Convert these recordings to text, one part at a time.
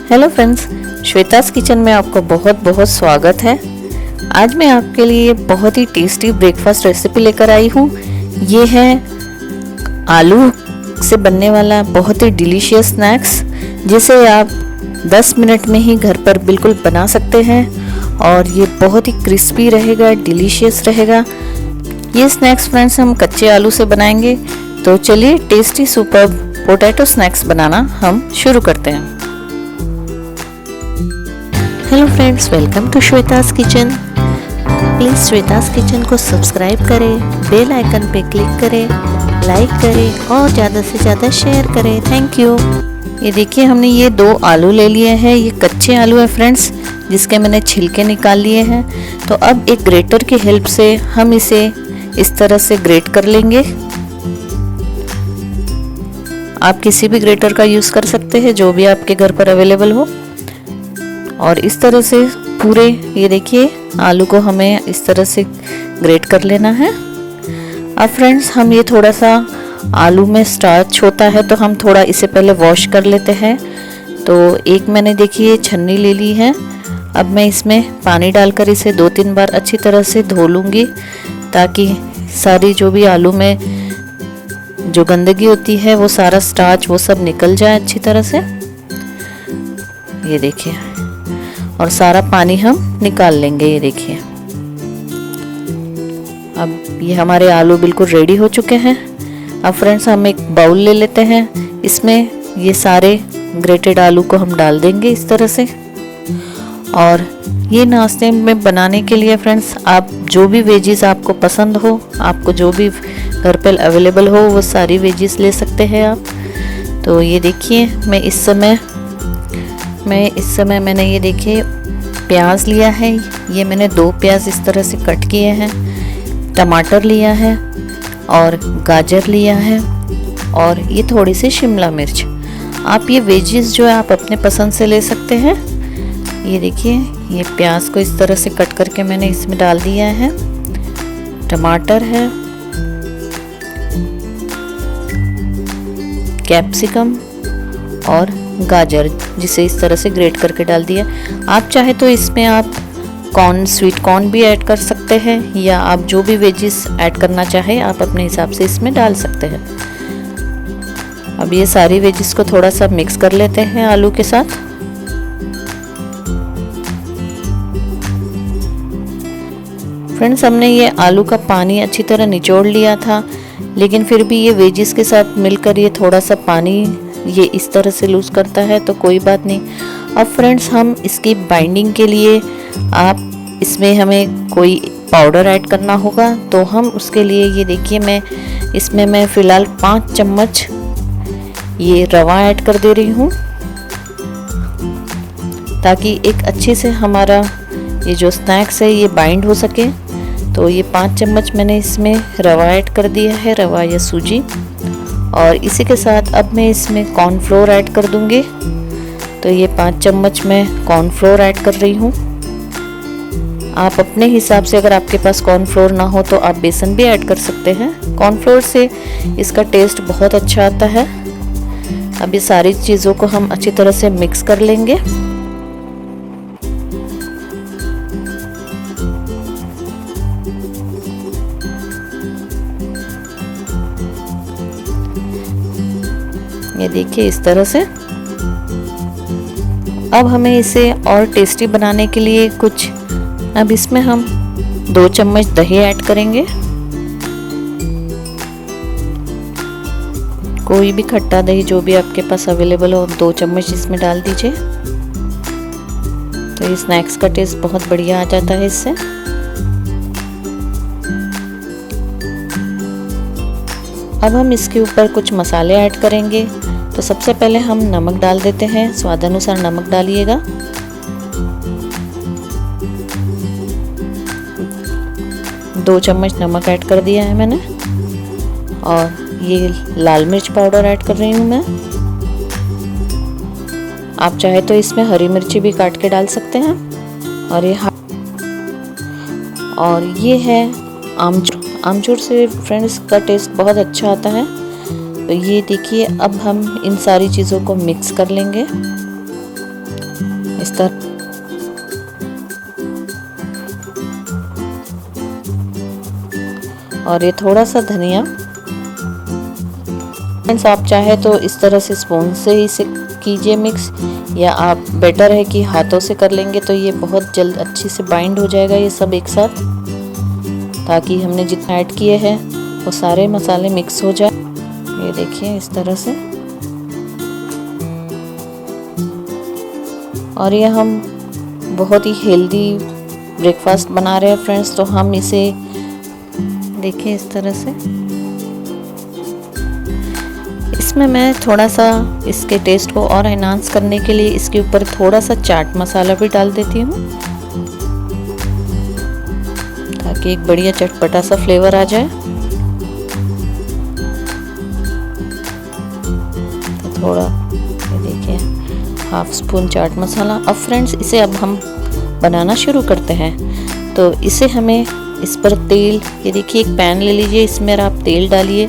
Hello friends, श्वेता's kitchen में आपको बहुत बहुत स्वागत है। आज मैं आपके लिए बहुत ही टेस्टी ब्रेकफास्ट रेसिपी लेकर आई हूँ। ये है आलू से बनने वाला बहुत ही डिलीशियस स्नैक्स, जिसे आप 10 मिनट में ही घर पर बिल्कुल बना सकते हैं और ये बहुत ही क्रिस्पी रहेगा, डिलीशियस रहेगा। ये स्नैक्स फ्रेंड्स हम कच्चे आलू से बनाएंगे। तो चलिए टेस्टी सुपर्ब पोटैटो स्नैक्स बनाना हम शुरू करते हैं। Hello friends, welcome to Shweta's kitchen. Please Shweta's kitchen को सब्सक्राइब करें, बेल आइकन पे क्लिक करें, लाइक करें और ज़्यादा से ज़्यादा शेयर करें। Thank you. ये देखिए, हमने ये 2 आलू ले लिए हैं। ये कच्चे आलू है फ्रेंड्स, जिसके मैंने छिलके निकाल लिए हैं। तो अब एक ग्रेटर की हेल्प से हम इसे इस तरह से ग्रेट कर लेंगे। आप किसी भी ग्रेटर का यूज़ कर सकते हैं, जो भी आपके घर पर अवेलेबल हो। और इस तरह से पूरे ये देखिए आलू को हमें इस तरह से ग्रेट कर लेना है। अब फ्रेंड्स, हम ये थोड़ा सा आलू में स्टार्च होता है, तो हम थोड़ा इसे पहले वॉश कर लेते हैं। तो एक मैंने देखिए छन्नी ले ली है। अब मैं इसमें पानी डालकर इसे 2-3 बार अच्छी तरह से धो लूँगी, ताकि सारी जो भी आलू में जो गंदगी होती है, वो सारा स्टार्च वो सब निकल जाए अच्छी तरह से। ये देखिए, और सारा पानी हम निकाल लेंगे। ये देखिए, अब ये हमारे आलू बिल्कुल रेडी हो चुके हैं। अब फ्रेंड्स, हम एक बाउल ले लेते हैं। इसमें ये सारे ग्रेटेड आलू को हम डाल देंगे इस तरह से। और ये नाश्ते में बनाने के लिए फ्रेंड्स, आप जो भी वेजीज आपको पसंद हो, आपको जो भी घर पर अवेलेबल हो, वो सारी वेजीज ले सकते हैं आप। तो ये देखिए, मैं इस समय मैंने ये देखिए प्याज लिया है। ये मैंने 2 प्याज इस तरह से कट किए हैं। टमाटर लिया है और गाजर लिया है और ये थोड़ी सी शिमला मिर्च। आप ये वेजीज जो है आप अपने पसंद से ले सकते हैं। ये देखिए, ये प्याज को इस तरह से कट करके मैंने इसमें डाल दिया है। टमाटर है, कैप्सिकम और गाजर, जिसे इस तरह से ग्रेट करके डाल दिया। आप चाहे तो इसमें आप स्वीट कॉर्न भी ऐड कर सकते हैं, या आप जो भी वेजिस ऐड करना चाहे आप अपने हिसाब से इसमें डाल सकते हैं। अब ये सारी वेजिस को थोड़ा सा मिक्स कर लेते हैं आलू के साथ। फ्रेंड्स, हमने ये आलू का पानी अच्छी तरह निचोड़ लिया था, लेकिन फिर भी ये वेजिस के साथ मिलकर ये थोड़ा सा पानी ये इस तरह से लूज़ करता है, तो कोई बात नहीं। अब फ्रेंड्स, हम इसकी बाइंडिंग के लिए इसमें हमें कोई पाउडर ऐड करना होगा। तो हम उसके लिए ये देखिए, मैं फ़िलहाल 5 चम्मच ये रवा ऐड कर दे रही हूँ, ताकि एक अच्छे से हमारा ये जो स्नैक्स है ये बाइंड हो सके। तो ये 5 चम्मच मैंने इसमें रवा ऐड कर दिया है, रवा या सूजी। और इसी के साथ अब मैं इसमें कॉर्नफ्लोर ऐड कर दूंगी। तो ये 5 चम्मच मैं कॉर्नफ्लोर ऐड कर रही हूँ। आप अपने हिसाब से, अगर आपके पास कॉर्नफ्लोर ना हो तो आप बेसन भी ऐड कर सकते हैं। कॉर्नफ्लोर से इसका टेस्ट बहुत अच्छा आता है। अब ये सारी चीज़ों को हम अच्छी तरह से मिक्स कर लेंगे। ये देखिए इस तरह से। अब हमें इसे और टेस्टी बनाने के लिए अब इसमें हम 2 चम्मच दही ऐड करेंगे। कोई भी खट्टा दही जो भी आपके पास अवेलेबल हो, 2 चम्मच इसमें डाल दीजिए। तो ये स्नैक्स का टेस्ट बहुत बढ़िया आ जाता है इससे। अब हम इसके ऊपर कुछ मसाले ऐड करेंगे। तो सबसे पहले हम नमक डाल देते हैं। स्वादानुसार नमक डालिएगा। दो चम्मच नमक ऐड कर दिया है मैंने। और ये लाल मिर्च पाउडर ऐड कर रही हूँ मैं। आप चाहे तो इसमें हरी मिर्ची भी काट के डाल सकते हैं। और ये है आमचूर। आमचूर से फ्रेंड्स का टेस्ट बहुत अच्छा आता है। तो ये देखिए, अब हम इन सारी चीज़ों को मिक्स कर लेंगे। इस तरह। और ये थोड़ा सा धनिया। फ्रेंड्स, आप चाहे तो इस तरह से स्पून से ही इसे कीजिए मिक्स, या आप बेटर है कि हाथों से कर लेंगे तो ये बहुत जल्द अच्छे से बाइंड हो जाएगा ये सब एक साथ, ताकि हमने जितना ऐड किए हैं वो सारे मसाले मिक्स हो जाए। ये देखिए इस तरह से। और ये हम बहुत ही हेल्दी ब्रेकफास्ट बना रहे हैं फ्रेंड्स, तो हम इसे देखिए इस तरह से। इसमें मैं थोड़ा सा इसके टेस्ट को और एनहांस करने के लिए इसके ऊपर थोड़ा सा चाट मसाला भी डाल देती हूँ, ताकि एक बढ़िया चटपटा सा फ्लेवर आ जाए। तो थोड़ा ये देखिए हाफ स्पून चाट मसाला। अब फ्रेंड्स, इसे अब हम बनाना शुरू करते हैं। तो इसे हमें इस पर तेल, ये देखिए एक पैन ले लीजिए, इसमें आप तेल डालिए।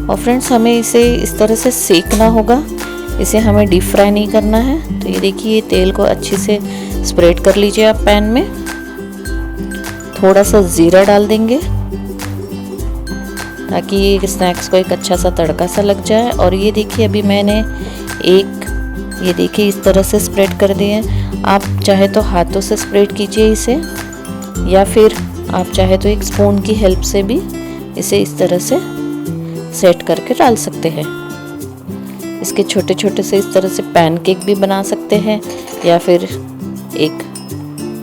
और फ्रेंड्स, हमें इसे इस तरह से सेकना होगा, इसे हमें डीप फ्राई नहीं करना है। तो ये देखिए तेल को अच्छे से स्प्रेड कर लीजिए आप पैन में। थोड़ा सा जीरा डाल देंगे ताकि ये स्नैक्स को एक अच्छा सा तड़का सा लग जाए। और ये देखिए अभी मैंने ये देखिए इस तरह से स्प्रेड कर दिए। आप चाहे तो हाथों से स्प्रेड कीजिए इसे, या फिर आप चाहे तो एक स्पून की हेल्प से भी इसे इस तरह से सेट करके डाल सकते हैं। इसके छोटे छोटे से इस तरह से पैनकेक भी बना सकते हैं, या फिर एक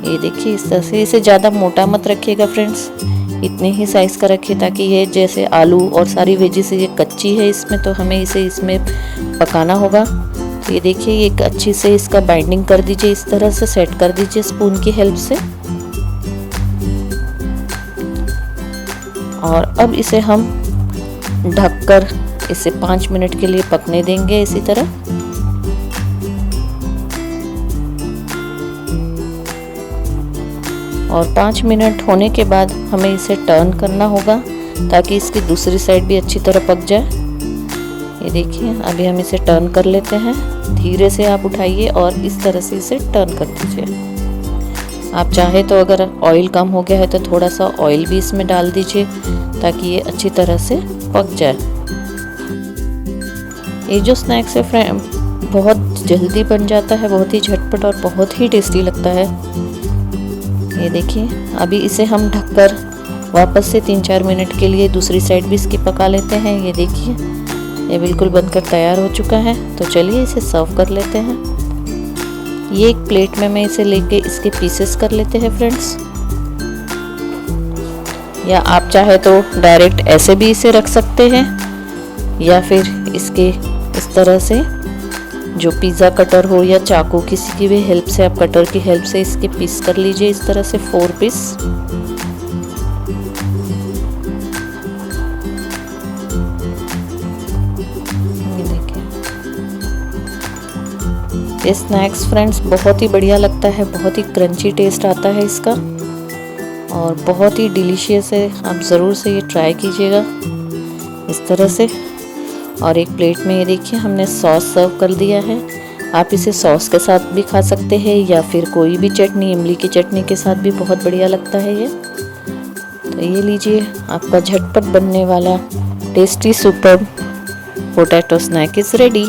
ये देखिए इस तरह से। इसे ज़्यादा मोटा मत रखिएगा फ्रेंड्स, इतने ही साइज़ का रखिए, ताकि ये जैसे आलू और सारी वेजिस ये कच्ची है इसमें, तो हमें इसे इसमें पकाना होगा। तो ये देखिए एक अच्छी से इसका बाइंडिंग कर दीजिए, इस तरह से सेट कर दीजिए स्पून की हेल्प से। और अब इसे हम ढककर इसे 5 मिनट के लिए पकने देंगे इसी तरह। और 5 मिनट होने के बाद हमें इसे टर्न करना होगा, ताकि इसकी दूसरी साइड भी अच्छी तरह पक जाए। ये देखिए अभी हम इसे टर्न कर लेते हैं। धीरे से आप उठाइए और इस तरह से इसे टर्न कर दीजिए। आप चाहे तो अगर ऑयल कम हो गया है तो थोड़ा सा ऑयल भी इसमें डाल दीजिए, ताकि ये अच्छी तरह से पक जाए। ये जो स्नैक्स है फ्रेंड बहुत जल्दी बन जाता है, बहुत ही झटपट और बहुत ही टेस्टी लगता है। ये देखिए अभी इसे हम ढककर वापस से 3-4 मिनट के लिए दूसरी साइड भी इसकी पका लेते हैं। ये देखिए ये बिल्कुल बनकर तैयार हो चुका है। तो चलिए इसे सर्व कर लेते हैं। ये एक प्लेट में मैं इसे लेके इसके पीसेस कर लेते हैं फ्रेंड्स, या आप चाहे तो डायरेक्ट ऐसे भी इसे रख सकते हैं, या फिर इसके इस तरह से जो पिज़्ज़ा कटर हो या चाकू किसी की भी हेल्प से, आप कटर की हेल्प से इसके पीस कर लीजिए इस तरह से 4 पीस। ये देखिए ये स्नैक्स फ्रेंड्स बहुत ही बढ़िया लगता है, बहुत ही क्रंची टेस्ट आता है इसका और बहुत ही डिलीशियस है। आप ज़रूर से ये ट्राई कीजिएगा इस तरह से। और एक प्लेट में ये देखिए हमने सॉस सर्व कर दिया है। आप इसे सॉस के साथ भी खा सकते हैं, या फिर कोई भी चटनी, इमली की चटनी के साथ भी बहुत बढ़िया लगता है ये। तो ये लीजिए आपका झटपट बनने वाला tasty super potato snack is ready.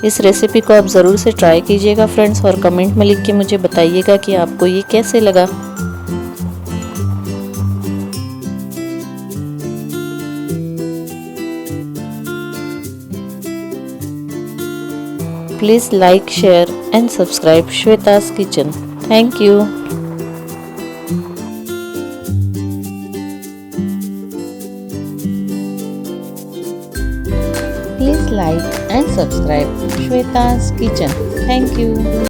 इस रेसिपी को आप ज़रूर से ट्राई कीजिएगा फ्रेंड्स, और कमेंट में लिख के मुझे बताइएगा कि आपको ये कैसे लगा। Please like, share and subscribe Shweta's Kitchen. Thank you. Please like and subscribe Shweta's Kitchen. Thank you.